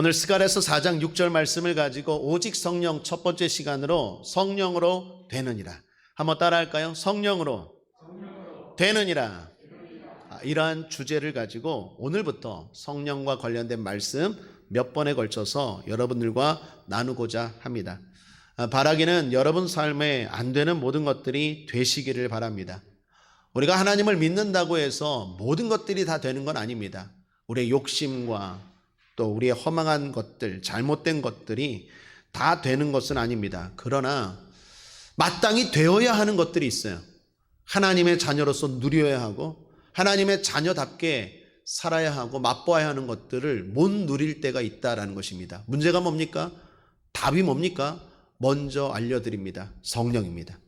오늘 스가랴서 4장 6절 말씀을 가지고 오직 성령 첫 번째 시간으로 성령으로 되느니라. 한번 따라할까요? 성령으로 되느니라. 이러한 주제를 가지고 오늘부터 성령과 관련된 말씀 몇 번에 걸쳐서 여러분들과 나누고자 합니다. 바라기는 여러분 삶에 안 되는 모든 것들이 되시기를 바랍니다. 우리가 하나님을 믿는다고 해서 모든 것들이 다 되는 건 아닙니다. 우리의 욕심과 또 우리의 허망한 것들, 잘못된 것들이 다 되는 것은 아닙니다. 그러나 마땅히 되어야 하는 것들이 있어요. 하나님의 자녀로서 누려야 하고 하나님의 자녀답게 살아야 하고 맛보아야 하는 것들을 못 누릴 때가 있다라는 것입니다. 문제가 뭡니까? 답이 뭡니까? 먼저 알려드립니다. 성령입니다.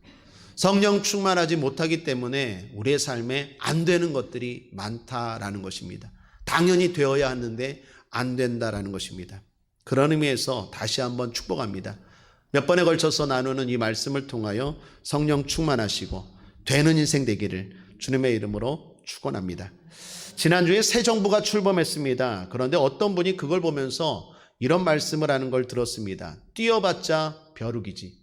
성령 충만하지 못하기 때문에 우리의 삶에 안 되는 것들이 많다라는 것입니다. 당연히 되어야 하는데 안 된다라는 것입니다. 그런 의미에서 다시 한번 축복합니다. 몇 번에 걸쳐서 나누는 이 말씀을 통하여 성령 충만하시고 되는 인생 되기를 주님의 이름으로 축원합니다. 지난주에 새 정부가 출범했습니다. 그런데 어떤 분이 그걸 보면서 이런 말씀을 하는 걸 들었습니다. 뛰어봤자 벼룩이지.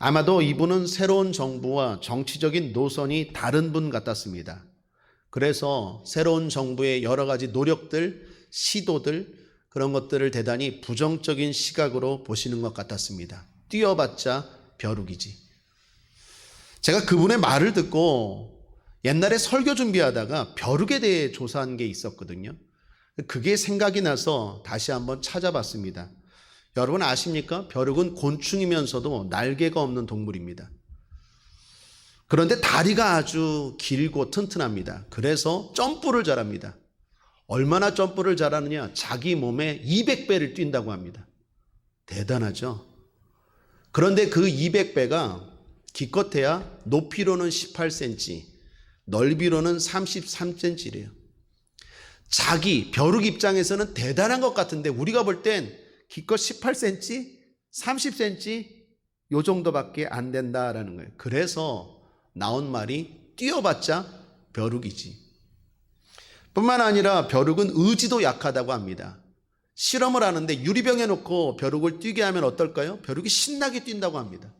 아마도 이분은 새로운 정부와 정치적인 노선이 다른 분 같았습니다. 그래서 새로운 정부의 여러 가지 노력들, 시도들, 그런 것들을 대단히 부정적인 시각으로 보시는 것 같았습니다. 뛰어봤자 벼룩이지. 제가 그분의 말을 듣고 옛날에 설교 준비하다가 벼룩에 대해 조사한 게 있었거든요. 그게 생각이 나서 다시 한번 찾아봤습니다. 여러분 아십니까? 벼룩은 곤충이면서도 날개가 없는 동물입니다. 그런데 다리가 아주 길고 튼튼합니다. 그래서 점프를 잘합니다. 얼마나 점프를 잘하느냐? 자기 몸에 200배를 뛴다고 합니다. 대단하죠? 그런데 그 200배가 기껏해야 높이로는 18cm, 넓이로는 33cm래요. 자기 벼룩 입장에서는 대단한 것 같은데 우리가 볼 땐 기껏 18cm, 30cm 요 정도밖에 안 된다라는 거예요. 그래서 나온 말이 뛰어봤자 벼룩이지. 뿐만 아니라 벼룩은 의지도 약하다고 합니다. 실험을 하는데 유리병에 놓고 벼룩을 뛰게 하면 어떨까요? 벼룩이 신나게 뛴다고 합니다.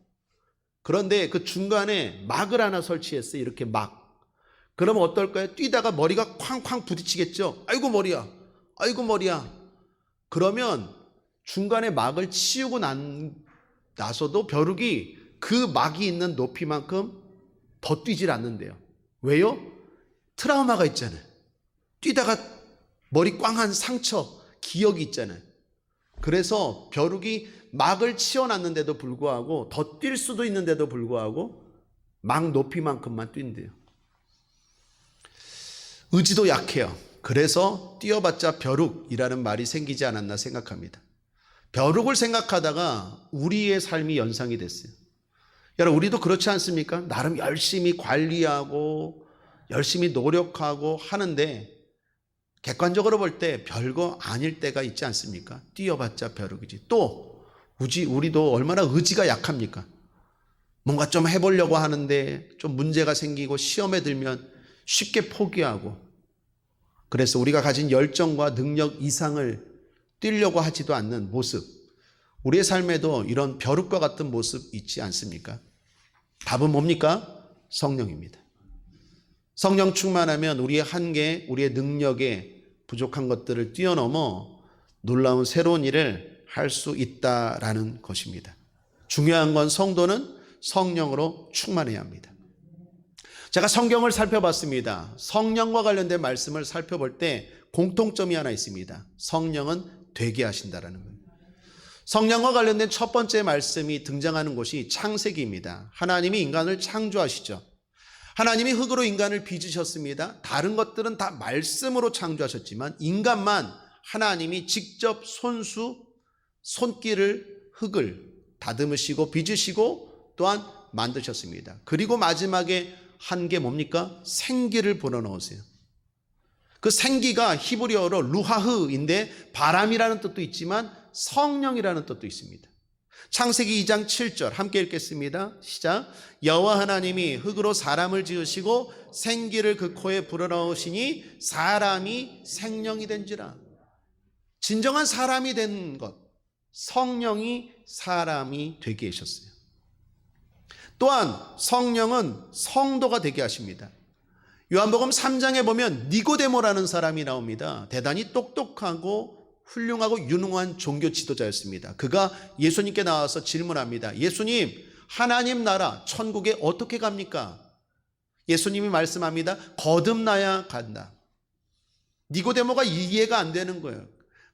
그런데 그 중간에 막을 하나 설치했어요. 이렇게 막. 그러면 어떨까요? 뛰다가 머리가 쾅쾅 부딪히겠죠. 아이고 머리야. 아이고 머리야. 그러면 중간에 막을 치우고 나서도 벼룩이 그 막이 있는 높이만큼 더 뛰질 않는데요. 왜요? 트라우마가 있잖아요. 뛰다가 머리 꽝한 상처, 기억이 있잖아요. 그래서 벼룩이 막을 치워놨는데도 불구하고 더 뛸 수도 있는데도 불구하고 막 높이만큼만 뛴대요. 의지도 약해요. 그래서 뛰어봤자 벼룩이라는 말이 생기지 않았나 생각합니다. 벼룩을 생각하다가 우리의 삶이 연상이 됐어요. 여러분 우리도 그렇지 않습니까? 나름 열심히 관리하고 열심히 노력하고 하는데 객관적으로 볼 때 별거 아닐 때가 있지 않습니까? 뛰어봤자 벼룩이지. 또 우리도 얼마나 의지가 약합니까? 뭔가 좀 해보려고 하는데 좀 문제가 생기고 시험에 들면 쉽게 포기하고, 그래서 우리가 가진 열정과 능력 이상을 뛰려고 하지도 않는 모습, 우리의 삶에도 이런 벼룩과 같은 모습 있지 않습니까? 답은 뭡니까? 성령입니다. 성령 충만하면 우리의 한계, 우리의 능력에 부족한 것들을 뛰어넘어 놀라운 새로운 일을 할 수 있다라는 것입니다. 중요한 건 성도는 성령으로 충만해야 합니다. 제가 성경을 살펴봤습니다. 성령과 관련된 말씀을 살펴볼 때 공통점이 하나 있습니다. 성령은 되게 하신다라는 거예요. 성령과 관련된 첫 번째 말씀이 등장하는 곳이 창세기입니다. 하나님이 인간을 창조하시죠. 하나님이 흙으로 인간을 빚으셨습니다. 다른 것들은 다 말씀으로 창조하셨지만 인간만 하나님이 직접 손길을 흙을 다듬으시고 빚으시고 또한 만드셨습니다. 그리고 마지막에 한 게 뭡니까? 생기를 불어넣으세요. 그 생기가 히브리어로 루하흐인데 바람이라는 뜻도 있지만 성령이라는 뜻도 있습니다. 창세기 2장 7절 함께 읽겠습니다. 시작. 여호와 하나님이 흙으로 사람을 지으시고 생기를 그 코에 불어넣으시니 사람이 생명이 된지라. 진정한 사람이 된 것, 성령이 사람이 되게 하셨어요. 또한 성령은 성도가 되게 하십니다. 요한복음 3장에 보면 니고데모라는 사람이 나옵니다. 대단히 똑똑하고 훌륭하고 유능한 종교 지도자였습니다. 그가 예수님께 나와서 질문합니다. 예수님, 하나님 나라 천국에 어떻게 갑니까? 예수님이 말씀합니다. 거듭나야 간다. 니고데모가 이해가 안 되는 거예요.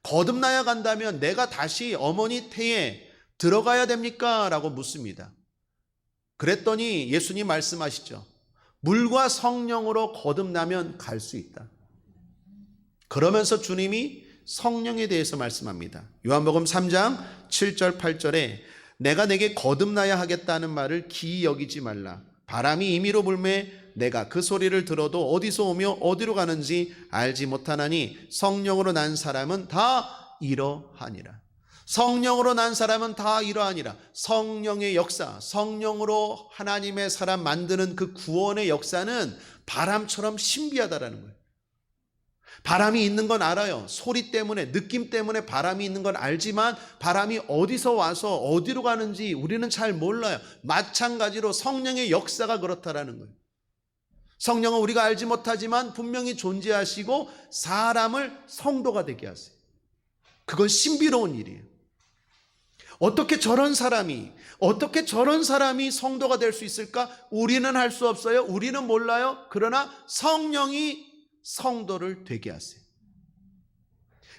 거듭나야 간다면 내가 다시 어머니 태에 들어가야 됩니까? 라고 묻습니다. 그랬더니 예수님 말씀하시죠. 물과 성령으로 거듭나면 갈 수 있다. 그러면서 주님이 성령에 대해서 말씀합니다. 요한복음 3장 7절 8절에 내가 내게 거듭나야 하겠다는 말을 기이 여기지 말라. 바람이 임의로 불매 내가 그 소리를 들어도 어디서 오며 어디로 가는지 알지 못하나니 성령으로 난 사람은 다 이러하니라. 성령으로 난 사람은 다 이러하니라. 성령의 역사, 성령으로 하나님의 사람 만드는 그 구원의 역사는 바람처럼 신비하다라는 거예요. 바람이 있는 건 알아요. 소리 때문에, 느낌 때문에 바람이 있는 건 알지만 바람이 어디서 와서 어디로 가는지 우리는 잘 몰라요. 마찬가지로 성령의 역사가 그렇다라는 거예요. 성령은 우리가 알지 못하지만 분명히 존재하시고 사람을 성도가 되게 하세요. 그건 신비로운 일이에요. 어떻게 저런 사람이 성도가 될 수 있을까? 우리는 할 수 없어요. 우리는 몰라요. 그러나 성령이 성도를 되게 하세요.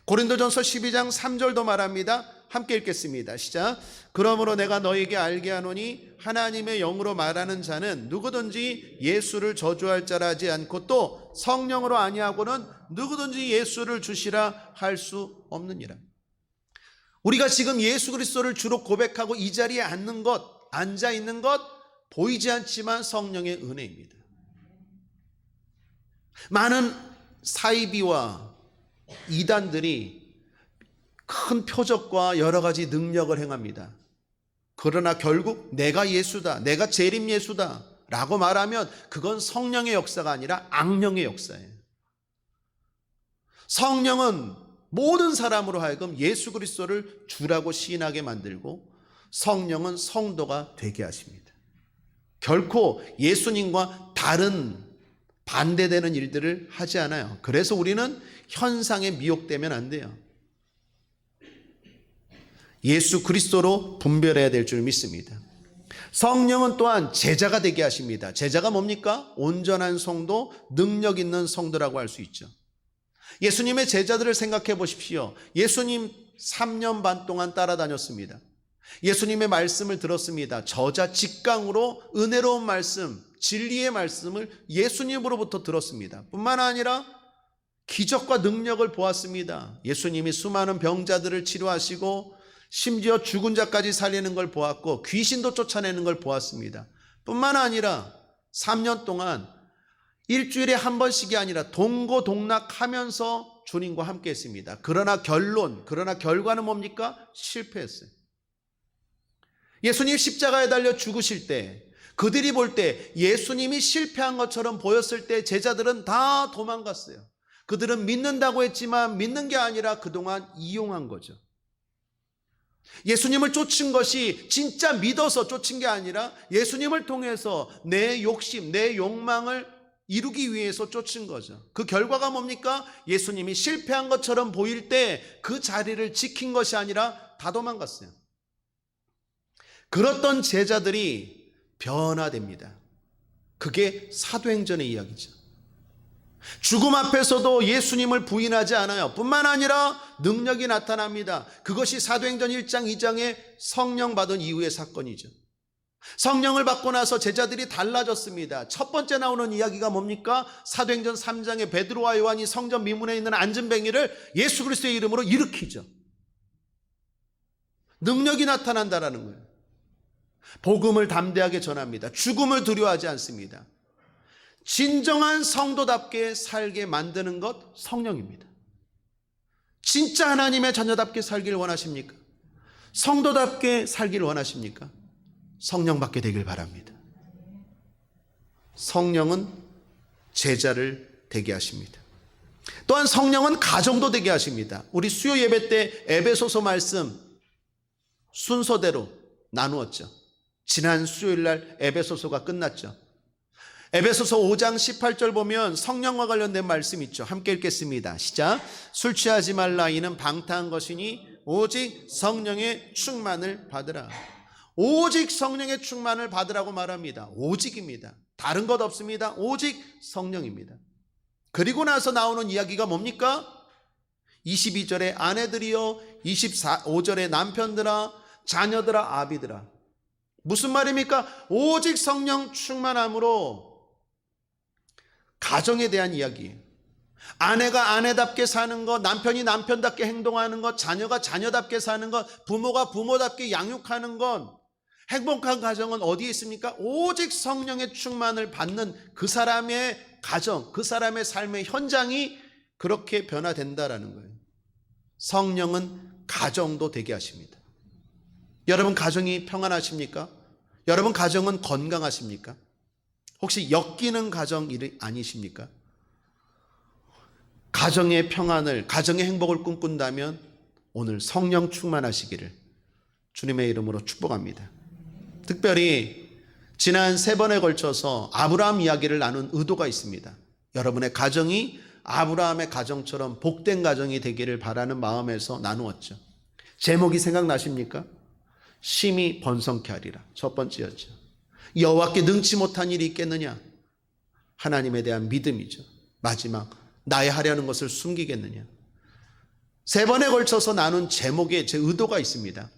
고린도전서 12장 3절도 말합니다. 함께 읽겠습니다. 시작. 그러므로 내가 너에게 알게 하노니 하나님의 영으로 말하는 자는 누구든지 예수를 저주할 자라 하지 않고 또 성령으로 아니하고는 누구든지 예수를 주시라 할 수 없느니라. 우리가 지금 예수 그리스도를 주로 고백하고 이 자리에 앉아 있는 것 보이지 않지만 성령의 은혜입니다. 많은 사이비와 이단들이 큰 표적과 여러 가지 능력을 행합니다. 그러나 결국 내가 예수다, 내가 재림 예수다 라고 말하면 그건 성령의 역사가 아니라 악령의 역사예요. 성령은 모든 사람으로 하여금 예수 그리스도를 주라고 시인하게 만들고 성령은 성도가 되게 하십니다. 결코 예수님과 다른 반대되는 일들을 하지 않아요. 그래서 우리는 현상에 미혹되면 안 돼요. 예수 그리스도로 분별해야 될 줄 믿습니다. 성령은 또한 제자가 되게 하십니다. 제자가 뭡니까? 온전한 성도, 능력 있는 성도라고 할 수 있죠. 예수님의 제자들을 생각해 보십시오. 예수님 3년 반 동안 따라다녔습니다. 예수님의 말씀을 들었습니다. 저자 직강으로 은혜로운 말씀, 진리의 말씀을 예수님으로부터 들었습니다. 뿐만 아니라 기적과 능력을 보았습니다. 예수님이 수많은 병자들을 치료하시고 심지어 죽은 자까지 살리는 걸 보았고 귀신도 쫓아내는 걸 보았습니다. 뿐만 아니라 3년 동안 일주일에 한 번씩이 아니라 동고동락하면서 주님과 함께 했습니다. 그러나 결과는 뭡니까? 실패했어요. 예수님 십자가에 달려 죽으실 때 그들이 볼 때 예수님이 실패한 것처럼 보였을 때 제자들은 다 도망갔어요. 그들은 믿는다고 했지만 믿는 게 아니라 그동안 이용한 거죠. 예수님을 쫓은 것이 진짜 믿어서 쫓은 게 아니라 예수님을 통해서 내 욕심, 내 욕망을 이루기 위해서 쫓은 거죠. 그 결과가 뭡니까? 예수님이 실패한 것처럼 보일 때 그 자리를 지킨 것이 아니라 다 도망갔어요. 그렇던 제자들이 변화됩니다. 그게 사도행전의 이야기죠. 죽음 앞에서도 예수님을 부인하지 않아요. 뿐만 아니라 능력이 나타납니다. 그것이 사도행전 1장 2장에 성령 받은 이후의 사건이죠. 성령을 받고 나서 제자들이 달라졌습니다. 첫 번째 나오는 이야기가 뭡니까? 사도행전 3장에 베드로와 요한이 성전 미문에 있는 안전뱅이를 예수 그리스도의 이름으로 일으키죠. 능력이 나타난다라는 거예요. 복음을 담대하게 전합니다. 죽음을 두려워하지 않습니다. 진정한 성도답게 살게 만드는 것 성령입니다. 진짜 하나님의 자녀답게 살기를 원하십니까? 성도답게 살기를 원하십니까? 성령 받게 되길 바랍니다. 성령은 제자를 되게 하십니다. 또한 성령은 가정도 되게 하십니다. 우리 수요 예배 때 에베소서 말씀 순서대로 나누었죠. 지난 수요일 날 에베소서가 끝났죠. 에베소서 5장 18절 보면 성령과 관련된 말씀 있죠. 함께 읽겠습니다. 시작. 술 취하지 말라. 이는 방탕한 것이니 오직 성령의 충만을 받으라. 오직 성령의 충만을 받으라고 말합니다. 오직입니다. 다른 것 없습니다. 오직 성령입니다. 그리고 나서 나오는 이야기가 뭡니까? 22절에 아내들이여, 25절에 남편들아, 자녀들아, 아비들아. 무슨 말입니까? 오직 성령 충만함으로 가정에 대한 이야기예요. 아내가 아내답게 사는 것, 남편이 남편답게 행동하는 것, 자녀가 자녀답게 사는 것, 부모가 부모답게 양육하는 것, 행복한 가정은 어디에 있습니까? 오직 성령의 충만을 받는 그 사람의 가정, 그 사람의 삶의 현장이 그렇게 변화된다라는 거예요. 성령은 가정도 되게 하십니다. 여러분 가정이 평안하십니까? 여러분 가정은 건강하십니까? 혹시 엮이는 가정 아니십니까? 가정의 평안을, 가정의 행복을 꿈꾼다면 오늘 성령 충만하시기를 주님의 이름으로 축복합니다. 특별히 지난 3번에 걸쳐서 아브라함 이야기를 나눈 의도가 있습니다. 여러분의 가정이 아브라함의 가정처럼 복된 가정이 되기를 바라는 마음에서 나누었죠. 제목이 생각나십니까? 심히 번성케 하리라. 첫 번째였죠. 여호와께 능치 못한 일이 있겠느냐? 하나님에 대한 믿음이죠. 마지막, 나의 하려는 것을 숨기겠느냐? 3번에 걸쳐서 나눈 제목에 제 의도가 있습니다.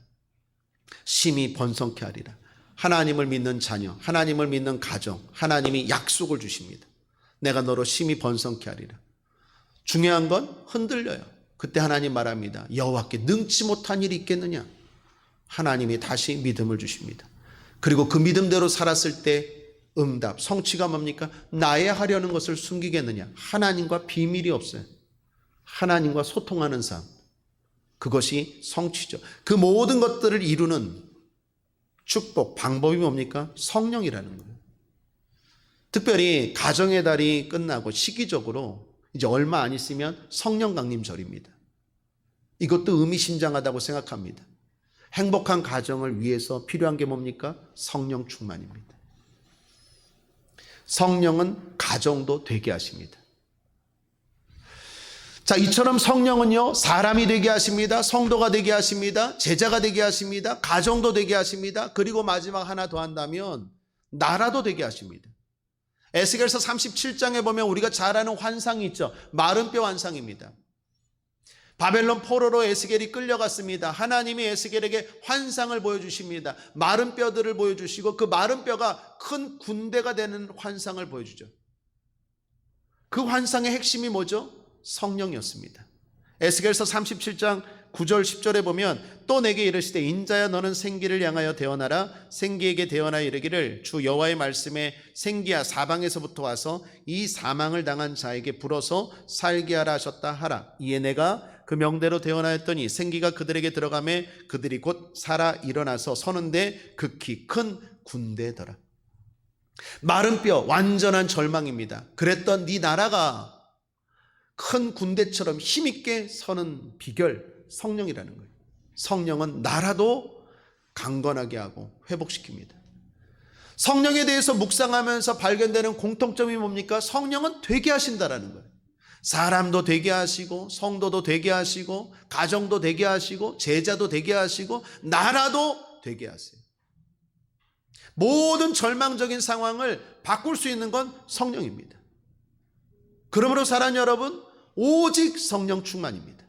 심히 번성케 하리라. 하나님을 믿는 자녀, 하나님을 믿는 가정, 하나님이 약속을 주십니다. 내가 너로 심히 번성케 하리라. 중요한 건 흔들려요. 그때 하나님 말합니다. 여호와께 능치 못한 일이 있겠느냐? 하나님이 다시 믿음을 주십니다. 그리고 그 믿음대로 살았을 때 응답, 성취가 뭡니까? 나의 하려는 것을 숨기겠느냐? 하나님과 비밀이 없어요. 하나님과 소통하는 삶, 그것이 성취죠. 그 모든 것들을 이루는 축복, 방법이 뭡니까? 성령이라는 거예요. 특별히 가정의 달이 끝나고 시기적으로 이제 얼마 안 있으면 성령 강림절입니다. 이것도 의미심장하다고 생각합니다. 행복한 가정을 위해서 필요한 게 뭡니까? 성령 충만입니다. 성령은 가정도 되게 하십니다. 자, 이처럼 성령은요, 사람이 되게 하십니다. 성도가 되게 하십니다. 제자가 되게 하십니다. 가정도 되게 하십니다. 그리고 마지막 하나 더 한다면 나라도 되게 하십니다. 에스겔서 37장에 보면 우리가 잘 아는 환상이 있죠. 마른 뼈 환상입니다. 바벨론 포로로 에스겔이 끌려갔습니다. 하나님이 에스겔에게 환상을 보여주십니다. 마른 뼈들을 보여주시고 그 마른 뼈가 큰 군대가 되는 환상을 보여주죠. 그 환상의 핵심이 뭐죠? 성령이었습니다. 에스겔서 37장 9절 10절에 보면 또 내게 이르시되 인자야 너는 생기를 향하여 대언하라. 생기에게 대언하여 이르기를 주 여호와의 말씀에 생기야 사방에서부터 와서 이 사망을 당한 자에게 불어서 살게 하라 하셨다 하라. 이에 내가 그 명대로 대언하였더니 생기가 그들에게 들어가매 그들이 곧 살아 일어나서 서는데 극히 큰 군대더라. 마른 뼈, 완전한 절망입니다. 그랬던 네 나라가 큰 군대처럼 힘있게 서는 비결, 성령이라는 거예요. 성령은 나라도 강건하게 하고 회복시킵니다. 성령에 대해서 묵상하면서 발견되는 공통점이 뭡니까? 성령은 되게 하신다라는 거예요. 사람도 되게 하시고 성도도 되게 하시고 가정도 되게 하시고 제자도 되게 하시고 나라도 되게 하세요. 모든 절망적인 상황을 바꿀 수 있는 건 성령입니다. 그러므로 사랑하는 여러분, 오직 성령 충만입니다.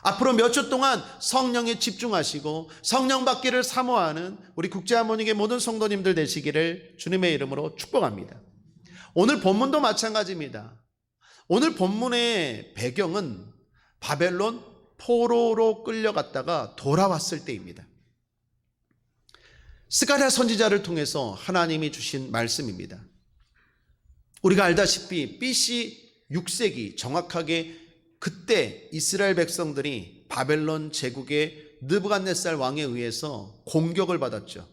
앞으로 몇 주 동안 성령에 집중하시고 성령 받기를 사모하는 우리 국제하모닉의 모든 성도님들 되시기를 주님의 이름으로 축복합니다. 오늘 본문도 마찬가지입니다. 오늘 본문의 배경은 바벨론 포로로 끌려갔다가 돌아왔을 때입니다. 스가랴 선지자를 통해서 하나님이 주신 말씀입니다. 우리가 알다시피 BC 6세기 정확하게 그때 이스라엘 백성들이 바벨론 제국의 느부갓네살 왕에 의해서 공격을 받았죠.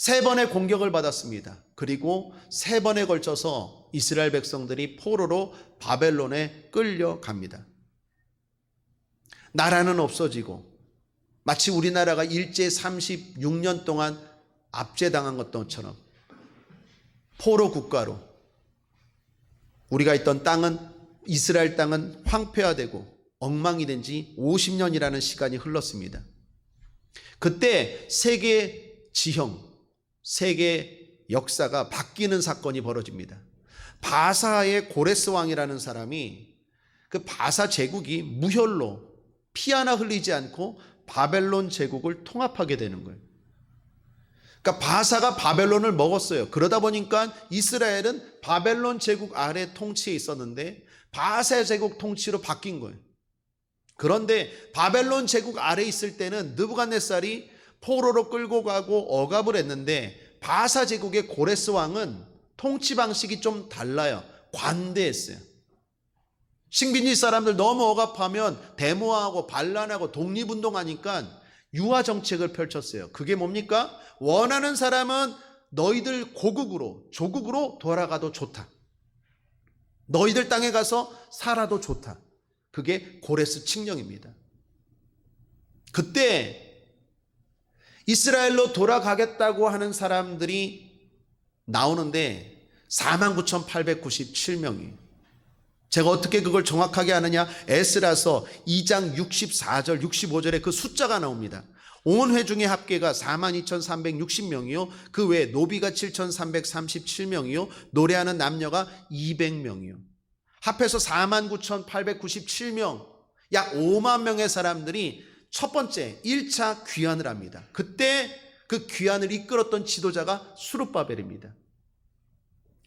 3번의 공격을 받았습니다. 그리고 3번에 걸쳐서 이스라엘 백성들이 포로로 바벨론에 끌려갑니다. 나라는 없어지고 마치 우리나라가 일제 36년 동안 압제당한 것처럼 포로 국가로 우리가 있던 땅은, 이스라엘 땅은 황폐화되고 엉망이 된 지 50년이라는 시간이 흘렀습니다. 그때 세계 지형, 세계 역사가 바뀌는 사건이 벌어집니다. 바사의 고레스 왕이라는 사람이 그 바사 제국이 무혈로 피 하나 흘리지 않고 바벨론 제국을 통합하게 되는 거예요. 그러니까 바사가 바벨론을 먹었어요. 그러다 보니까 이스라엘은 바벨론 제국 아래 통치에 있었는데 바사 제국 통치로 바뀐 거예요. 그런데 바벨론 제국 아래 있을 때는 느부갓네살이 포로로 끌고 가고 억압을 했는데 바사 제국의 고레스 왕은 통치 방식이 좀 달라요. 관대했어요. 식민지 사람들 너무 억압하면 데모하고 반란하고 독립운동하니까 유화 정책을 펼쳤어요. 그게 뭡니까? 원하는 사람은 너희들 고국으로, 조국으로 돌아가도 좋다. 너희들 땅에 가서 살아도 좋다. 그게 고레스 칙령입니다. 그때 이스라엘로 돌아가겠다고 하는 사람들이 나오는데 49,897명이에요. 제가 어떻게 그걸 정확하게 아느냐? 에스라서 2장 64절, 65절에 그 숫자가 나옵니다. 온 회중의 합계가 42,360명이요. 그 외에 노비가 7,337명이요. 노래하는 남녀가 200명이요. 합해서 49,897명, 약 5만 명의 사람들이 첫 번째 1차 귀환을 합니다. 그때 그 귀환을 이끌었던 지도자가 수룹바벨입니다.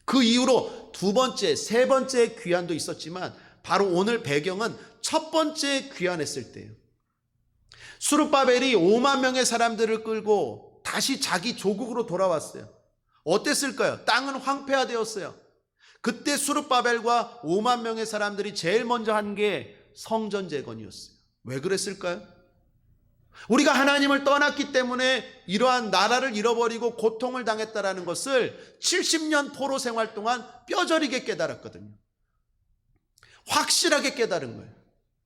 그 이후로 두 번째, 세 번째 귀환도 있었지만 바로 오늘 배경은 첫 번째 귀환했을 때예요. 수룹바벨이 5만 명의 사람들을 끌고 다시 자기 조국으로 돌아왔어요. 어땠을까요? 땅은 황폐화되었어요. 그때 수룹바벨과 5만 명의 사람들이 제일 먼저 한 게 성전 재건이었어요. 왜 그랬을까요? 우리가 하나님을 떠났기 때문에 이러한 나라를 잃어버리고 고통을 당했다라는 것을 70년 포로 생활 동안 뼈저리게 깨달았거든요. 확실하게 깨달은 거예요.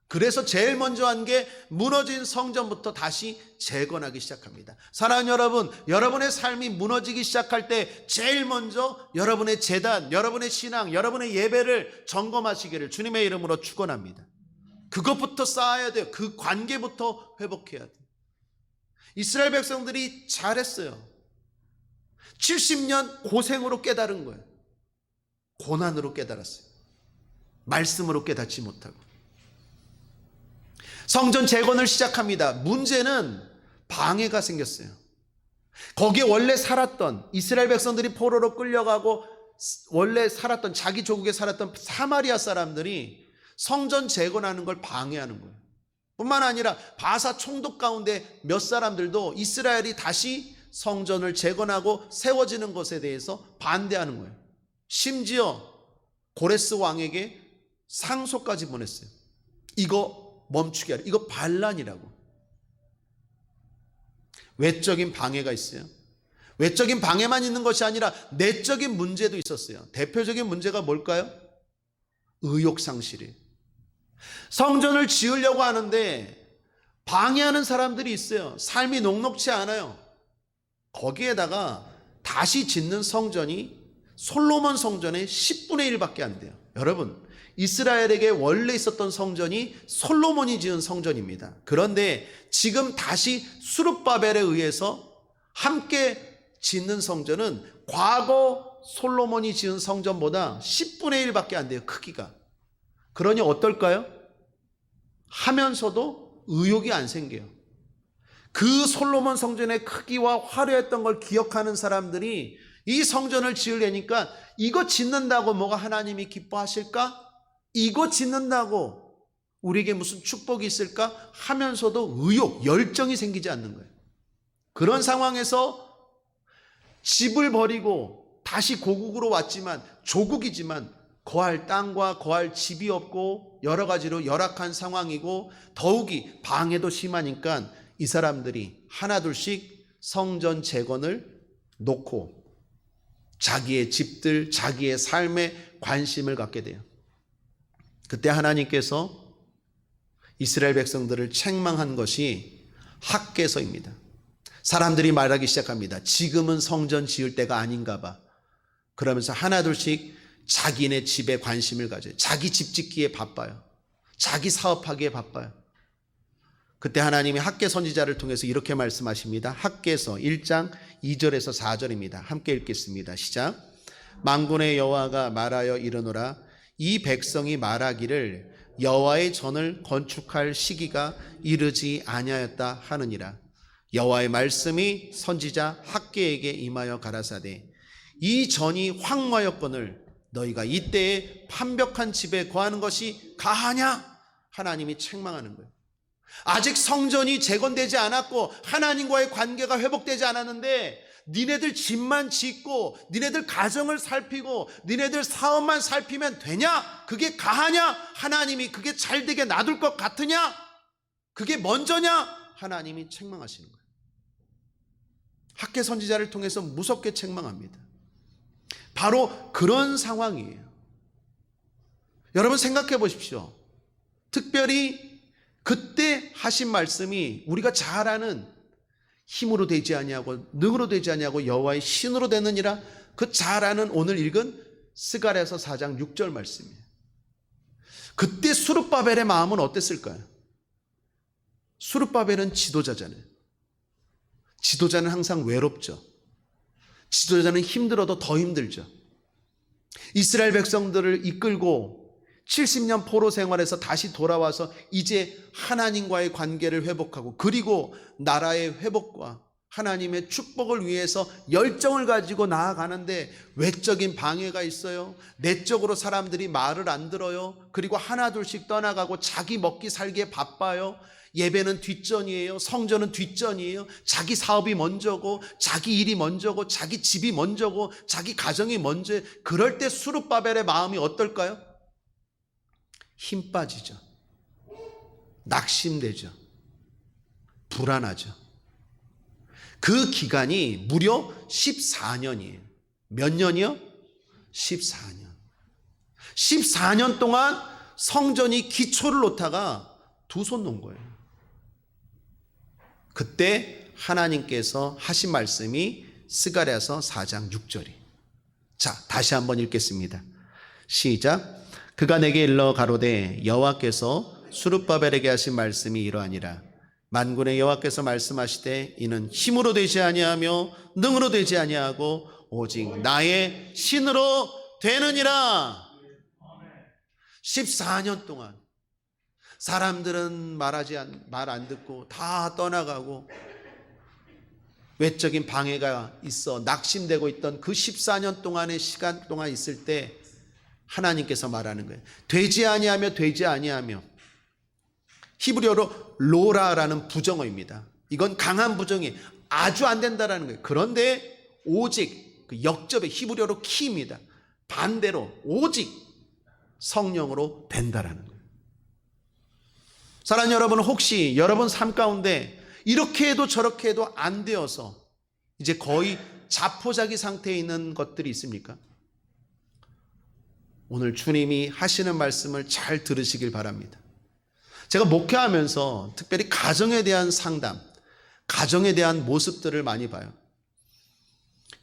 그래서 제일 먼저 한 게 무너진 성전부터 다시 재건하기 시작합니다. 사랑하는 여러분, 여러분의 삶이 무너지기 시작할 때 제일 먼저 여러분의 재단, 여러분의 신앙, 여러분의 예배를 점검하시기를 주님의 이름으로 축원합니다. 그것부터 쌓아야 돼요. 그 관계부터 회복해야 돼요. 이스라엘 백성들이 잘했어요. 70년 고생으로 깨달은 거예요. 고난으로 깨달았어요. 말씀으로 깨닫지 못하고. 성전 재건을 시작합니다. 문제는 방해가 생겼어요. 거기에 원래 살았던 이스라엘 백성들이 포로로 끌려가고 원래 살았던 자기 조국에 살았던 사마리아 사람들이 성전 재건하는 걸 방해하는 거예요. 뿐만 아니라 바사 총독 가운데 몇 사람들도 이스라엘이 다시 성전을 재건하고 세워지는 것에 대해서 반대하는 거예요. 심지어 고레스 왕에게 상소까지 보냈어요. 이거 멈추게 하라. 이거 반란이라고. 외적인 방해가 있어요. 외적인 방해만 있는 것이 아니라 내적인 문제도 있었어요. 대표적인 문제가 뭘까요? 의욕상실이에요. 성전을 지으려고 하는데 방해하는 사람들이 있어요. 삶이 녹록치 않아요. 거기에다가 다시 짓는 성전이 솔로몬 성전의 10분의 1밖에 안 돼요. 여러분, 이스라엘에게 원래 있었던 성전이 솔로몬이 지은 성전입니다. 그런데 지금 다시 수룹바벨에 의해서 함께 짓는 성전은 과거 솔로몬이 지은 성전보다 10분의 1밖에 안 돼요. 크기가. 그러니 어떨까요? 하면서도 의욕이 안 생겨요. 그 솔로몬 성전의 크기와 화려했던 걸 기억하는 사람들이 이 성전을 지으려니까 이거 짓는다고 뭐가 하나님이 기뻐하실까? 이거 짓는다고 우리에게 무슨 축복이 있을까? 하면서도 의욕, 열정이 생기지 않는 거예요. 그런 상황에서 집을 버리고 다시 고국으로 왔지만, 조국이지만 거할 땅과 거할 집이 없고 여러 가지로 열악한 상황이고 더욱이 방해도 심하니까 이 사람들이 하나둘씩 성전 재건을 놓고 자기의 집들, 자기의 삶에 관심을 갖게 돼요. 그때 하나님께서 이스라엘 백성들을 책망한 것이 학개서입니다. 사람들이 말하기 시작합니다. 지금은 성전 지을 때가 아닌가 봐. 그러면서 하나둘씩 자기네 집에 관심을 가져요. 자기 집 짓기에 바빠요. 자기 사업하기에 바빠요. 그때 하나님이 학개 선지자를 통해서 이렇게 말씀하십니다. 학개서 1장 2절에서 4절입니다. 함께 읽겠습니다. 시작. 만군의 여호와가 말하여 이르노라. 이 백성이 말하기를 여호와의 전을 건축할 시기가 이르지 아니하였다 하느니라. 여호와의 말씀이 선지자 학개에게 임하여 가라사대 이 전이 황무하였거늘 너희가 이때에 판벽한 집에 거하는 것이 가하냐? 하나님이 책망하는 거예요. 아직 성전이 재건되지 않았고 하나님과의 관계가 회복되지 않았는데 니네들 집만 짓고 니네들 가정을 살피고 니네들 사업만 살피면 되냐? 그게 가하냐? 하나님이 그게 잘되게 놔둘 것 같으냐? 그게 먼저냐? 하나님이 책망하시는 거예요. 학개 선지자를 통해서 무섭게 책망합니다. 바로 그런 상황이에요. 여러분 생각해 보십시오. 특별히 그때 하신 말씀이 우리가 잘 아는 힘으로 되지 아니하고 능으로 되지 아니하고 여호와의 신으로 되느니라 그 잘 아는 오늘 읽은 스가랴서 4장 6절 말씀이에요. 그때 스룹바벨의 마음은 어땠을까요? 스룹바벨은 지도자잖아요. 지도자는 항상 외롭죠. 지도자는 힘들어도 더 힘들죠. 이스라엘 백성들을 이끌고 70년 포로 생활에서 다시 돌아와서 이제 하나님과의 관계를 회복하고 그리고 나라의 회복과 하나님의 축복을 위해서 열정을 가지고 나아가는데 외적인 방해가 있어요. 내적으로 사람들이 말을 안 들어요. 그리고 하나둘씩 떠나가고 자기 먹기 살기에 바빠요. 예배는 뒷전이에요. 성전은 뒷전이에요. 자기 사업이 먼저고 자기 일이 먼저고 자기 집이 먼저고 자기 가정이 먼저. 그럴 때 스룹바벨의 마음이 어떨까요? 힘 빠지죠. 낙심되죠. 불안하죠. 그 기간이 무려 14년이에요. 몇 년이요? 14년. 14년 동안 성전이 기초를 놓다가 두 손 놓은 거예요. 그때 하나님께서 하신 말씀이 스가랴서 4장 6절이. 자, 다시 한번 읽겠습니다. 시작. 그가 내게 일러 가로되 여호와께서 스룹바벨에게 하신 말씀이 이러하니라. 만군의 여호와께서 말씀하시되 이는 힘으로 되지 아니하며 능으로 되지 아니하고 오직 나의 신으로 되느니라. 14년 동안 사람들은 말 안 듣고 다 떠나가고 외적인 방해가 있어 낙심되고 있던 그 14년 동안의 시간 동안 있을 때 하나님께서 말하는 거예요. 되지 아니하며 되지 아니하며. 히브리어로 로라라는 부정어입니다. 이건 강한 부정이 아주 안 된다라는 거예요. 그런데 오직 그 역접의 히브리어로 키입니다. 반대로 오직 성령으로 된다라는 거예요. 사랑하는 여러분, 혹시 여러분 삶 가운데 이렇게 해도 저렇게 해도 안 되어서 이제 거의 자포자기 상태에 있는 것들이 있습니까? 오늘 주님이 하시는 말씀을 잘 들으시길 바랍니다. 제가 목회하면서 특별히 가정에 대한 상담, 가정에 대한 모습들을 많이 봐요.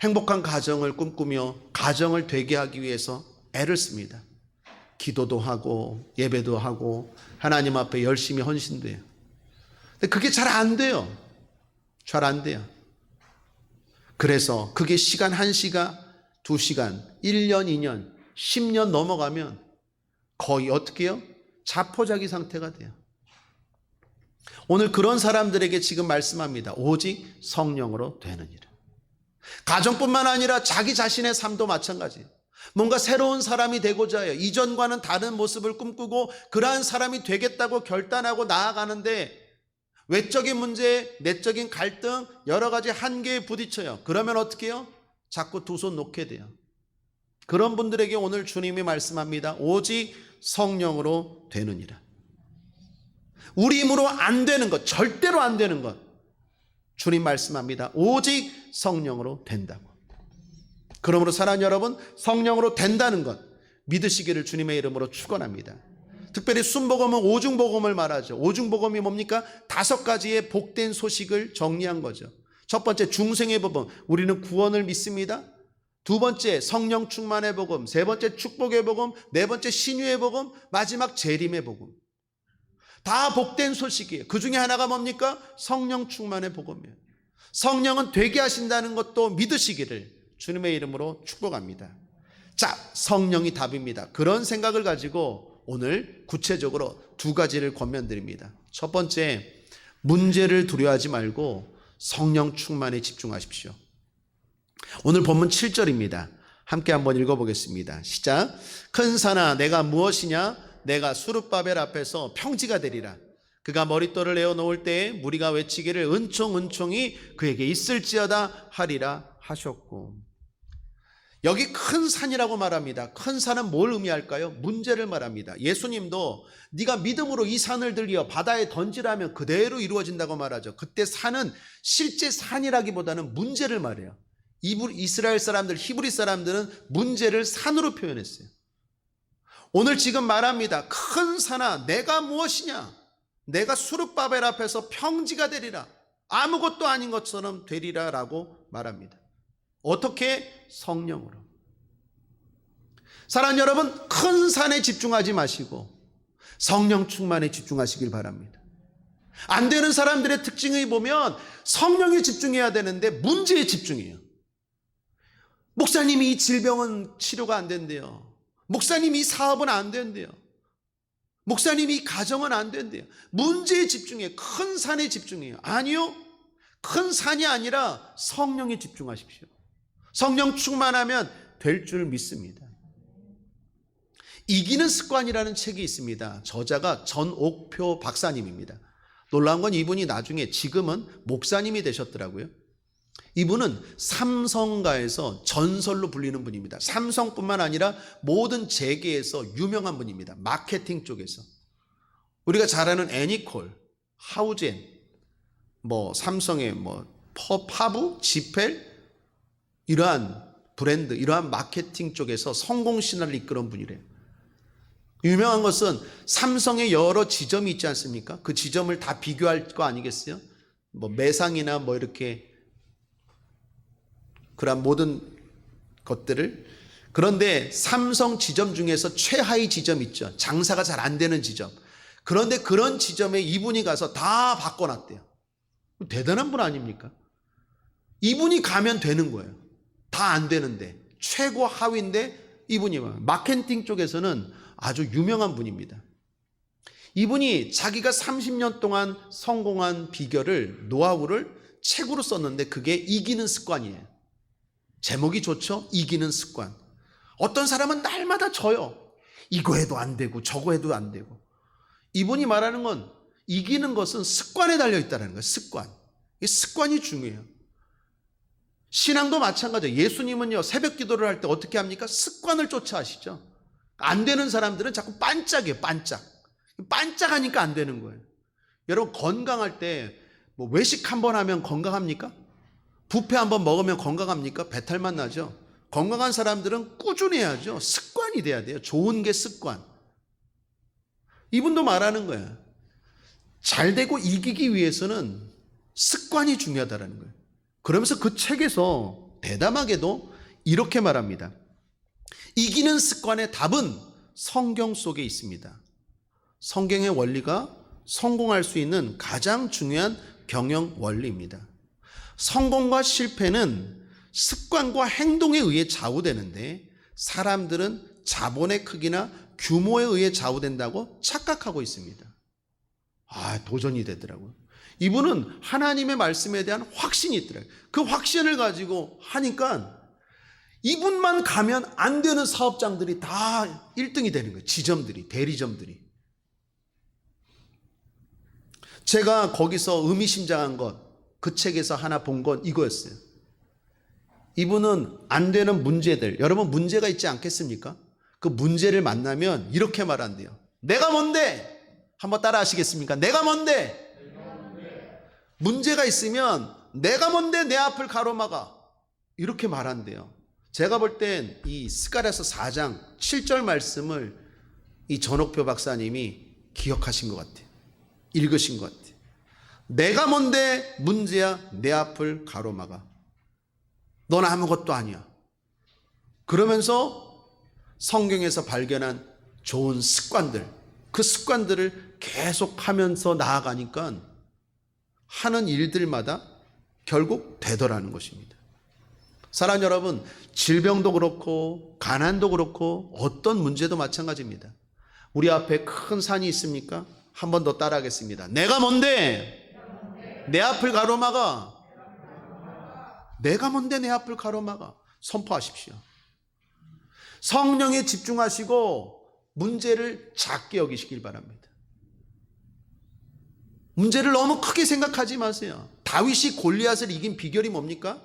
행복한 가정을 꿈꾸며 가정을 되게 하기 위해서 애를 씁니다. 기도도 하고 예배도 하고 하나님 앞에 열심히 헌신도 해요. 근데 그게 잘 안 돼요. 잘 안 돼요. 그래서 그게 시간 1시간, 2시간, 1년, 2년, 10년 넘어가면 거의 어떻게 해요? 자포자기 상태가 돼요. 오늘 그런 사람들에게 지금 말씀합니다. 오직 성령으로 되느니라. 가정뿐만 아니라 자기 자신의 삶도 마찬가지예요. 뭔가 새로운 사람이 되고자 해요. 이전과는 다른 모습을 꿈꾸고 그러한 사람이 되겠다고 결단하고 나아가는데 외적인 문제, 내적인 갈등, 여러 가지 한계에 부딪혀요. 그러면 어떻게 해요? 자꾸 두 손 놓게 돼요. 그런 분들에게 오늘 주님이 말씀합니다. 오직 성령으로 되느니라. 우리 힘으로 안 되는 것, 절대로 안 되는 것, 주님 말씀합니다. 오직 성령으로 된다고. 그러므로 사랑하는 여러분, 성령으로 된다는 것 믿으시기를 주님의 이름으로 축원합니다. 특별히 순복음은 오중복음을 말하죠. 오중복음이 뭡니까? 5가지의 복된 소식을 정리한 거죠. 첫 번째, 중생의 복음, 우리는 구원을 믿습니다. 두 번째, 성령 충만의 복음. 세 번째, 축복의 복음. 네 번째, 신유의 복음. 마지막, 재림의 복음. 다 복된 소식이에요. 그 중에 하나가 뭡니까? 성령 충만의 복음이에요. 성령은 되게 하신다는 것도 믿으시기를 주님의 이름으로 축복합니다. 자, 성령이 답입니다. 그런 생각을 가지고 오늘 구체적으로 2가지를 권면드립니다. 첫 번째, 문제를 두려워하지 말고 성령 충만에 집중하십시오. 오늘 본문 7절입니다. 함께 한번 읽어보겠습니다. 시작. 큰 산아 내가 무엇이냐? 내가 수룹바벨 앞에서 평지가 되리라. 그가 머릿돌을 내어놓을 때에 무리가 외치기를 은총이 그에게 있을지어다 하리라 하셨고. 여기 큰 산이라고 말합니다. 큰 산은 뭘 의미할까요? 문제를 말합니다. 예수님도 네가 믿음으로 이 산을 들여 바다에 던지라면 그대로 이루어진다고 말하죠. 그때 산은 실제 산이라기보다는 문제를 말해요. 이스라엘 사람들, 히브리 사람들은 문제를 산으로 표현했어요. 오늘 지금 말합니다. 큰 산아 내가 무엇이냐? 내가 수룹바벨 앞에서 평지가 되리라. 아무것도 아닌 것처럼 되리라 라고 말합니다. 어떻게? 성령으로. 사랑하는 여러분, 큰 산에 집중하지 마시고 성령 충만에 집중하시길 바랍니다. 안 되는 사람들의 특징을 보면 성령에 집중해야 되는데 문제에 집중해요. 목사님이 이 질병은 치료가 안 된대요. 목사님이 이 사업은 안 된대요. 목사님이 이 가정은 안 된대요. 문제에 집중해요. 큰 산에 집중해요. 아니요. 큰 산이 아니라 성령에 집중하십시오. 성령 충만하면 될 줄 믿습니다. 이기는 습관이라는 책이 있습니다. 저자가 전옥표 박사님입니다. 놀라운 건 이분이 나중에 지금은 목사님이 되셨더라고요. 이분은 삼성가에서 전설로 불리는 분입니다. 삼성뿐만 아니라 모든 재계에서 유명한 분입니다. 마케팅 쪽에서. 우리가 잘 아는 애니콜, 하우젠, 삼성의 파부, 지펠, 이러한 브랜드, 이러한 마케팅 쪽에서 성공 신화를 이끌어온 분이래요. 유명한 것은 삼성의 여러 지점이 있지 않습니까? 그 지점을 다 비교할 거 아니겠어요? 매상이나 이렇게 그런 모든 것들을. 그런데 삼성 지점 중에서 최하위 지점 있죠. 장사가 잘 안 되는 지점. 그런데 그런 지점에 이분이 가서 다 바꿔놨대요. 대단한 분 아닙니까? 이분이 가면 되는 거예요. 다 안 되는데 최고 하위인데 이분이 마케팅 쪽에서는 아주 유명한 분입니다. 이분이 자기가 30년 동안 성공한 비결을, 노하우를 책으로 썼는데 그게 이기는 습관이에요. 제목이 좋죠? 이기는 습관. 어떤 사람은 날마다 져요. 이거 해도 안 되고 저거 해도 안 되고. 이분이 말하는 건 이기는 것은 습관에 달려 있다는 거예요. 습관. 이 습관이 중요해요. 신앙도 마찬가지예요. 예수님은요, 새벽 기도를 할 때 어떻게 합니까? 습관을 쫓아 하시죠. 안 되는 사람들은 자꾸 반짝이에요. 반짝하니까 안 되는 거예요. 여러분, 건강할 때 외식 한번 하면 건강합니까? 뷔페 한번 먹으면 건강합니까? 배탈만 나죠. 건강한 사람들은 꾸준히 해야죠. 습관이 돼야 돼요. 좋은 게 습관. 이분도 말하는 거예요. 잘 되고 이기기 위해서는 습관이 중요하다는 거예요. 그러면서 그 책에서 대담하게도 이렇게 말합니다. 이기는 습관의 답은 성경 속에 있습니다. 성경의 원리가 성공할 수 있는 가장 중요한 경영 원리입니다. 성공과 실패는 습관과 행동에 의해 좌우되는데 사람들은 자본의 크기나 규모에 의해 좌우된다고 착각하고 있습니다. 도전이 되더라고요. 이분은 하나님의 말씀에 대한 확신이 있더라고요. 그 확신을 가지고 하니까 이분만 가면 안 되는 사업장들이 다 1등이 되는 거예요. 지점들이, 대리점들이. 제가 거기서 의미심장한 것, 그 책에서 하나 본 건 이거였어요. 이분은 안 되는 문제들, 여러분 문제가 있지 않겠습니까? 그 문제를 만나면 이렇게 말한대요. 내가 뭔데? 한번 따라 하시겠습니까? 내가 뭔데? 문제가 있으면 내가 뭔데 내 앞을 가로막아. 이렇게 말한대요. 제가 볼 땐 이 스가랴서 4장 7절 말씀을 이 전옥표 박사님이 기억하신 것 같아요. 읽으신 것 같아요. 내가 뭔데 문제야 내 앞을 가로막아. 넌 아무것도 아니야. 그러면서 성경에서 발견한 좋은 습관들, 그 습관들을 계속 하면서 나아가니까 하는 일들마다 결국 되더라는 것입니다. 사랑하는 여러분, 질병도 그렇고 가난도 그렇고 어떤 문제도 마찬가지입니다. 우리 앞에 큰 산이 있습니까? 한 번 더 따라하겠습니다. 내가 뭔데 내 앞을 가로막아. 내가 뭔데 내 앞을 가로막아. 선포하십시오. 성령에 집중하시고 문제를 작게 여기시길 바랍니다. 문제를 너무 크게 생각하지 마세요. 다윗이 골리앗을 이긴 비결이 뭡니까?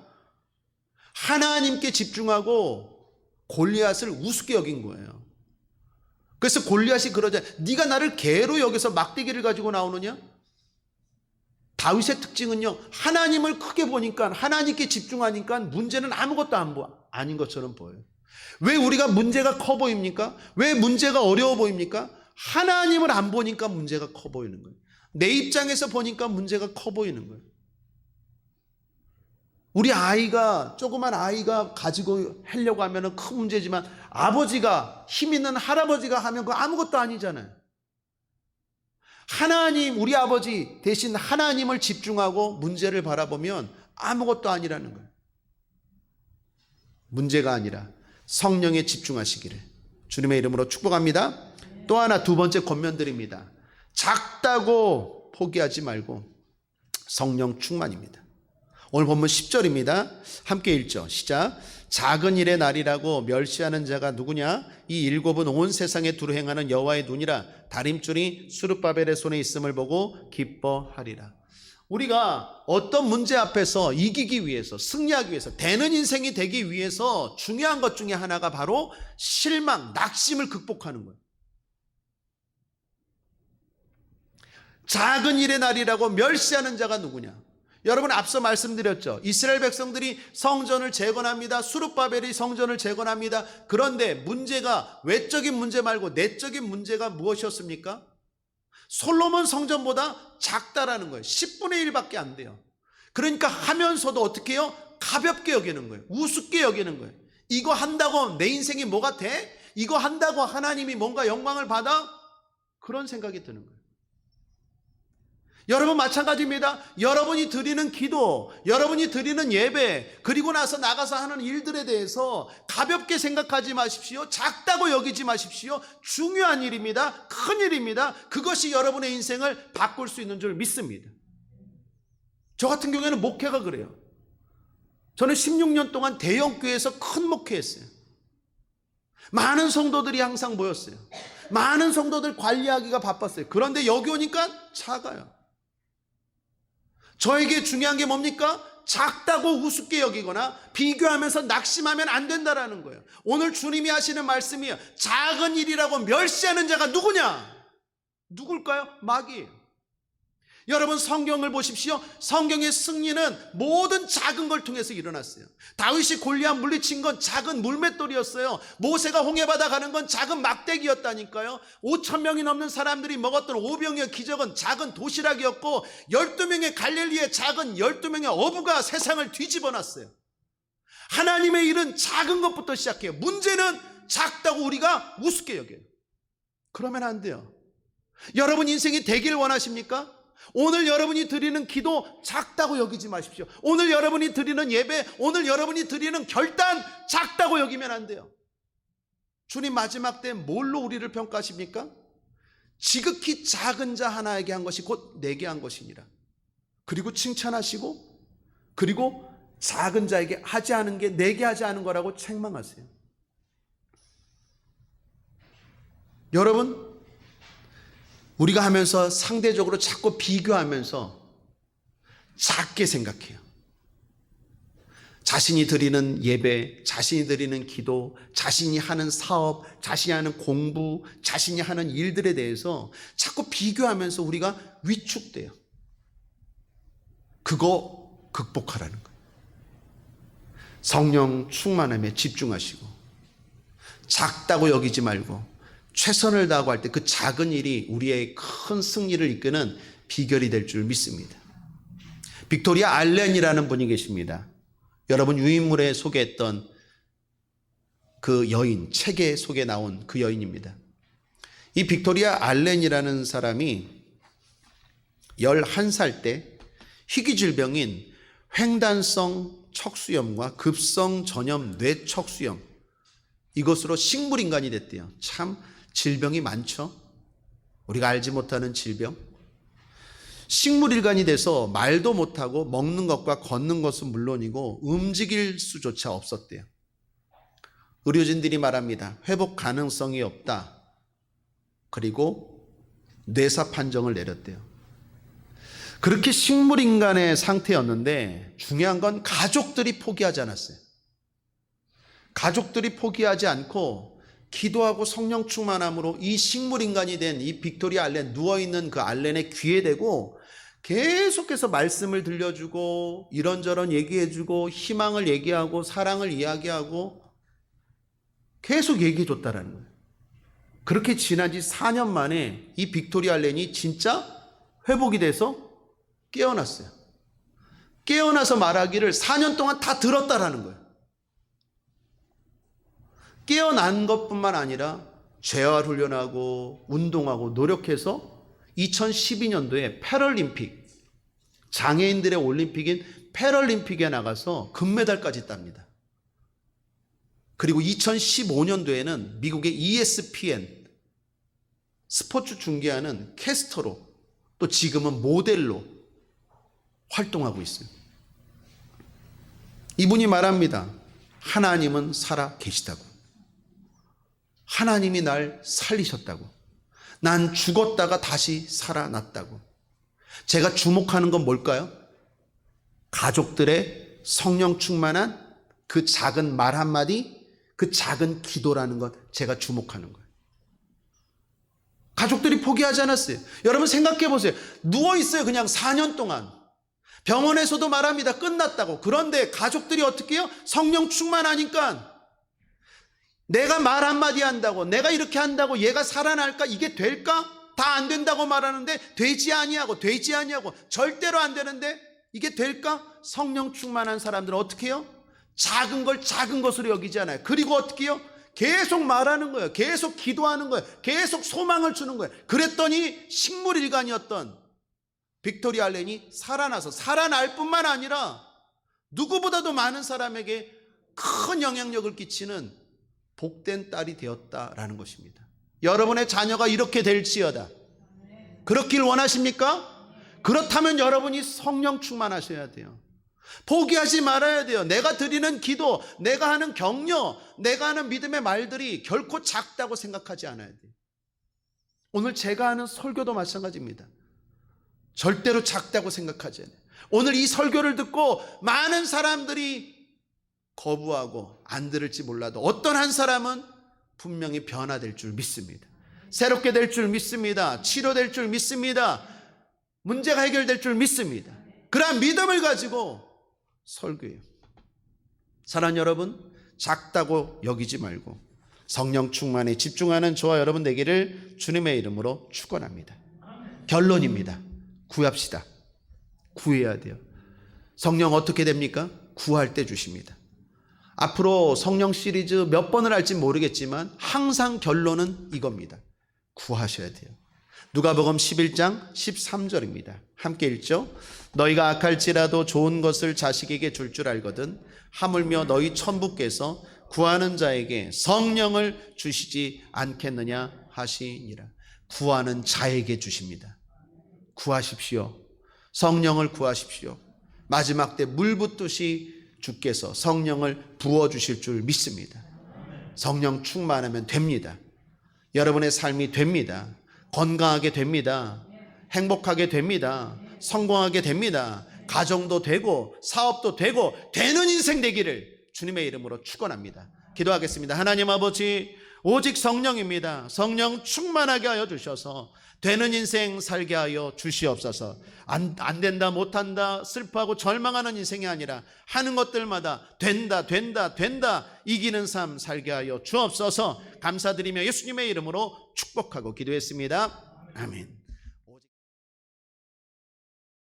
하나님께 집중하고 골리앗을 우습게 여긴 거예요. 그래서 골리앗이 그러자, 네가 나를 개로 여기서 막대기를 가지고 나오느냐? 다윗의 특징은요, 하나님을 크게 보니까, 하나님께 집중하니까 문제는 아무것도 아닌 것처럼 보여요. 왜 우리가 문제가 커 보입니까? 왜 문제가 어려워 보입니까? 하나님을 안 보니까 문제가 커 보이는 거예요. 내 입장에서 보니까 문제가 커 보이는 거예요. 우리 아이가, 조그만 아이가 가지고 하려고 하면 큰 문제지만 아버지가, 힘 있는 할아버지가 하면 그거 아무것도 아니잖아요. 하나님, 우리 아버지 대신 하나님을 집중하고 문제를 바라보면 아무것도 아니라는 거예요. 문제가 아니라 성령에 집중하시기를 주님의 이름으로 축복합니다. 또 하나, 두 번째 권면드립니다. 작다고 포기하지 말고 성령 충만입니다. 오늘 본문 10절입니다. 함께 읽죠. 시작. 작은 일의 날이라고 멸시하는 자가 누구냐? 이 일곱은 온 세상에 두루 행하는 여호와의 눈이라. 다림줄이 수르바벨의 손에 있음을 보고 기뻐하리라. 우리가 어떤 문제 앞에서 이기기 위해서, 승리하기 위해서, 되는 인생이 되기 위해서 중요한 것 중에 하나가 바로 실망, 낙심을 극복하는 거예요. 작은 일의 날이라고 멸시하는 자가 누구냐? 여러분, 앞서 말씀드렸죠. 이스라엘 백성들이 성전을 재건합니다. 수르바벨이 성전을 재건합니다. 그런데 문제가 외적인 문제 말고 내적인 문제가 무엇이었습니까? 솔로몬 성전보다 작다라는 거예요. 10분의 1밖에 안 돼요. 그러니까 하면서도 어떻게 해요? 가볍게 여기는 거예요. 우습게 여기는 거예요. 이거 한다고 내 인생이 뭐가 돼? 이거 한다고 하나님이 뭔가 영광을 받아? 그런 생각이 드는 거예요. 여러분, 마찬가지입니다. 여러분이 드리는 기도, 여러분이 드리는 예배, 그리고 나서 나가서 하는 일들에 대해서 가볍게 생각하지 마십시오. 작다고 여기지 마십시오. 중요한 일입니다. 큰 일입니다. 그것이 여러분의 인생을 바꿀 수 있는 줄 믿습니다. 저 같은 경우에는 목회가 그래요. 저는 16년 동안 대형교회에서 큰 목회했어요. 많은 성도들이 항상 모였어요. 많은 성도들 관리하기가 바빴어요. 그런데 여기 오니까 작아요. 저에게 중요한 게 뭡니까? 작다고 우습게 여기거나 비교하면서 낙심하면 안 된다라는 거예요. 오늘 주님이 하시는 말씀이에요. 작은 일이라고 멸시하는 자가 누구냐? 누굴까요? 마귀예요. 여러분, 성경을 보십시오. 성경의 승리는 모든 작은 걸 통해서 일어났어요. 다윗이 골리앗 물리친 건 작은 물맷돌이었어요. 모세가 홍해바다 가는 건 작은 막대기였다니까요. 5,000명이 넘는 사람들이 먹었던 오병이어 기적은 작은 도시락이었고 12명의 갈릴리의 작은 12명의 어부가 세상을 뒤집어 놨어요. 하나님의 일은 작은 것부터 시작해요. 문제는 작다고 우리가 우습게 여겨요. 그러면 안 돼요. 여러분 인생이 되길 원하십니까? 오늘 여러분이 드리는 기도 작다고 여기지 마십시오. 오늘 여러분이 드리는 예배, 오늘 여러분이 드리는 결단 작다고 여기면 안 돼요. 주님 마지막 때 뭘로 우리를 평가하십니까? 지극히 작은 자 하나에게 한 것이 곧 내게 한 것이니라. 그리고 칭찬하시고, 그리고 작은 자에게 하지 않은 게 내게 하지 않은 거라고 책망하세요. 여러분, 우리가 하면서 상대적으로 자꾸 비교하면서 작게 생각해요. 자신이 드리는 예배, 자신이 드리는 기도, 자신이 하는 사업, 자신이 하는 공부, 자신이 하는 일들에 대해서 자꾸 비교하면서 우리가 위축돼요. 그거 극복하라는 거예요. 성령 충만함에 집중하시고 작다고 여기지 말고 최선을 다하고 할 때 그 작은 일이 우리의 큰 승리를 이끄는 비결이 될 줄 믿습니다. 빅토리아 알렌이라는 분이 계십니다. 여러분 유인물에 소개했던 그 여인, 책에 소개 나온 그 여인입니다. 이 빅토리아 알렌이라는 사람이 11살 때 희귀 질병인 횡단성 척수염과 급성 전염 뇌척수염, 이것으로 식물인간이 됐대요. 참 질병이 많죠. 우리가 알지 못하는 질병. 식물인간이 돼서 말도 못하고 먹는 것과 걷는 것은 물론이고 움직일 수조차 없었대요. 의료진들이 말합니다. 회복 가능성이 없다. 그리고 뇌사 판정을 내렸대요. 그렇게 식물인간의 상태였는데 중요한 건 가족들이 포기하지 않았어요. 가족들이 포기하지 않고 기도하고 성령 충만함으로 이 식물인간이 된 이 빅토리아 알렌, 누워있는 그 알렌의 귀에 대고 계속해서 말씀을 들려주고 이런저런 얘기해주고 희망을 얘기하고 사랑을 이야기하고 계속 얘기해줬다라는 거예요. 그렇게 지난 지 4년 만에 이 빅토리아 알렌이 진짜 회복이 돼서 깨어났어요. 깨어나서 말하기를 4년 동안 다 들었다라는 거예요. 깨어난 것뿐만 아니라 재활 훈련하고 운동하고 노력해서 2012년도에 패럴림픽, 장애인들의 올림픽인 패럴림픽에 나가서 금메달까지 땁니다. 그리고 2015년도에는 미국의 ESPN 스포츠 중계하는 캐스터로, 또 지금은 모델로 활동하고 있어요. 이분이 말합니다. 하나님은 살아 계시다고. 하나님이 날 살리셨다고. 난 죽었다가 다시 살아났다고. 제가 주목하는 건 뭘까요? 가족들의 성령 충만한 그 작은 말 한마디, 그 작은 기도라는 것, 제가 주목하는 거예요. 가족들이 포기하지 않았어요. 여러분 생각해 보세요. 누워있어요. 그냥 4년 동안. 병원에서도 말합니다. 끝났다고. 그런데 가족들이 어떻게 해요? 성령 충만하니까 내가 말 한마디 한다고, 내가 이렇게 한다고 얘가 살아날까? 이게 될까? 다 안 된다고 말하는데 되지 아니하고 절대로 안 되는데 이게 될까? 성령 충만한 사람들은 어떻게 해요? 작은 걸 작은 것으로 여기지 않아요. 그리고 어떻게 해요? 계속 말하는 거예요. 계속 기도하는 거예요. 계속 소망을 주는 거예요. 그랬더니 식물일간이었던 빅토리아 알렌이 살아날 뿐만 아니라 누구보다도 많은 사람에게 큰 영향력을 끼치는 복된 딸이 되었다라는 것입니다. 여러분의 자녀가 이렇게 될지어다. 그렇길 원하십니까? 그렇다면 여러분이 성령 충만하셔야 돼요. 포기하지 말아야 돼요. 내가 드리는 기도, 내가 하는 격려, 내가 하는 믿음의 말들이 결코 작다고 생각하지 않아야 돼요. 오늘 제가 하는 설교도 마찬가지입니다. 절대로 작다고 생각하지 않아요. 오늘 이 설교를 듣고 많은 사람들이 거부하고 안 들을지 몰라도 어떤 한 사람은 분명히 변화될 줄 믿습니다. 새롭게 될 줄 믿습니다. 치료될 줄 믿습니다. 문제가 해결될 줄 믿습니다. 그러한 믿음을 가지고 설교해요. 사랑하는 여러분, 작다고 여기지 말고 성령 충만에 집중하는 저와 여러분 되기를 주님의 이름으로 축원합니다. 결론입니다. 구합시다. 구해야 돼요. 성령 어떻게 됩니까? 구할 때 주십니다. 앞으로 성령 시리즈 몇 번을 할지 모르겠지만 항상 결론은 이겁니다. 구하셔야 돼요. 누가복음 11장 13절입니다. 함께 읽죠. 너희가 악할지라도 좋은 것을 자식에게 줄 줄 알거든 하물며 너희 천부께서 구하는 자에게 성령을 주시지 않겠느냐 하시니라. 구하는 자에게 주십니다. 구하십시오. 성령을 구하십시오. 마지막 때 물 붓듯이 주께서 성령을 부어주실 줄 믿습니다. 성령 충만하면 됩니다. 여러분의 삶이 됩니다. 건강하게 됩니다. 행복하게 됩니다. 성공하게 됩니다. 가정도 되고 사업도 되고 되는 인생 되기를 주님의 이름으로 축원합니다. 기도하겠습니다. 하나님 아버지, 오직 성령입니다. 성령 충만하게 하여 주셔서 되는 인생 살게 하여 주시옵소서. 안 된다, 못한다, 슬퍼하고 절망하는 인생이 아니라 하는 것들마다 된다, 된다, 된다, 이기는 삶 살게 하여 주옵소서. 감사드리며 예수님의 이름으로 축복하고 기도했습니다. 아멘.